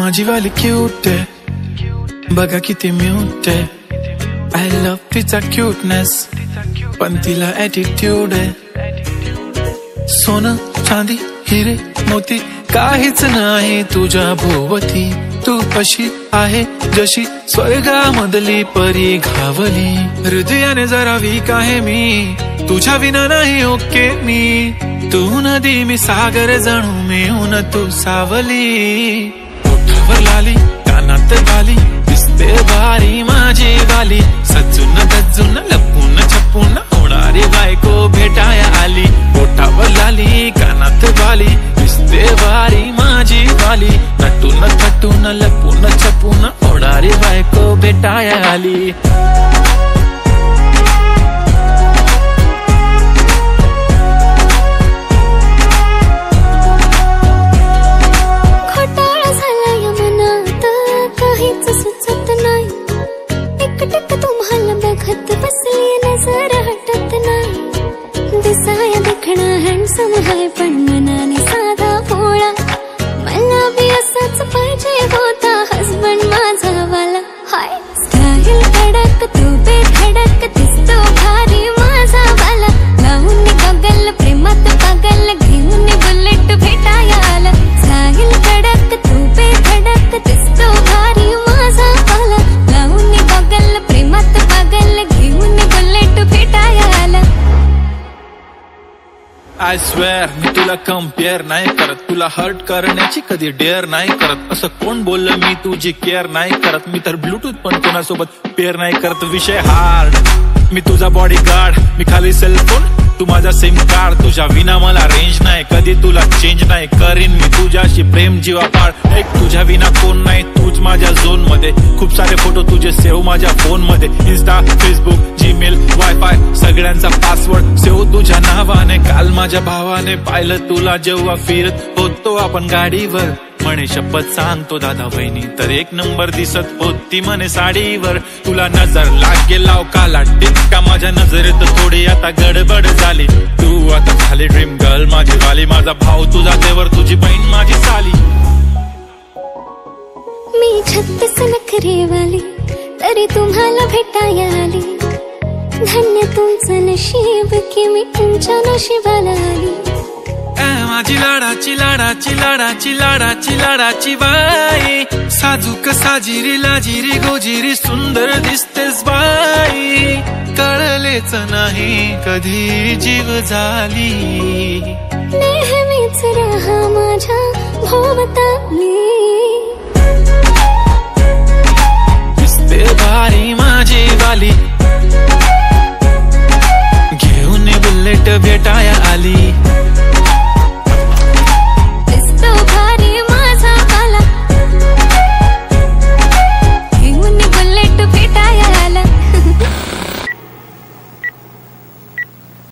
माझी वाली क्यूट आहे, बघा किती म्यूट आहे. आय लव्ह तिचा क्यूटनेस, पण तिला ॲटिट्यूड आहे. सोनं चांदी हिरे मोती काहीच नाही तुझ्या भोवती. तू अशी आहे जशी स्वर्गामधली परी घावली. हृदयाने जरा वीक आहे मी, तुझ्या विना नाही ओके मी. तू नदी मी सागर जणू मिळून तू सावली. ओठावर लाली कानात बाली, दिसते भारी माझी वाली. सजून गजून लपून छपून होणारी बायको भेटाया आली. ओठावर लाली कानात बाली, दिसते भारी माझी वाली. नटून थटून लपून छपून होणारी बायको भेटाया आली. तुम्हाला बघत बसली नजर हटत नाही. दिसाया देखणा हँडसम आहे पण मनाने साधा भोळा. मला बी असाच पाहिजे होता हसबंड माझा वाला. हाय स्टाईल कडक तू बेधडक दिसतो भारी माझा वाला. लावून गगल प्रेमात पागल घेऊन बुलेट भेटाया आला. स्टाईल कडक तू बेधडक दिसतो भारी माझा वाला. लावून गगल प्रेमात पागल घेऊन बुलेट भेटाया आला. आय स्वेअर मी तुला कम्पेअर नाही करत, तुला हर्ट करण्याची कधी डेअर नाही करत. असं कोण बोललं मी तुझी केअर नाही करत. मी तर ब्लूटूथ पण कोणासोबत पेअर नाही करत. विषय हार्ड, मी तुझा बॉडी गार्ड. मी खाली सेलफोन तू माझा सिम कार्ड. तुझ्या विना मला रेंज नाही, कधी तुला चेंज नाही करीन मी तुझ्याशी प्रेम जीवापाड. एक तुझ्या विना कोण नाही, तूच माझ्या झोन मध्ये. खूप सारे फोटो तुझे सेव्ह माझ्या फोन मध्ये. इन्स्टा फेसबुक जीमेल वायफाय सगळ्यांचा पासवर्ड सेव्ह तुझ्या नावाने. काल माझ्या भावाने पाहिलं तुला जेव्हा फिरत होतो आपण गाडीवर. म्हणे शपथ सांगतो दादा बहिणी तर एक नंबर दिसत होती म्हणे साडीवर. तुला नजर लागेल लाव काला टिक्का, माझ्या नजरेत थोडी आता गडबड झाली. तू आता झाली ड्रीम गर्ल माझी वाली. माझा भाऊ तुझा देवर, तुझी बहीण माझी साली. मी 36 नखरेवाली तरी तुम्हाला भेटाया आली. धन्य तुमचं नशीब की मी तुमच्या नशिबाला आली. माझी लाडाची लाडाची लाडाची लाडाची लाडाची बाई. साजूक साजिरी लाजिरी गोजिरी सुंदर दिसतेस बाई. कळलेच नाही कधी जीव झाली. नेहमीच राहा माझ्या भोवताली. दिसते भारी माझी वाली, घेऊन बुलेट भेटाया आली.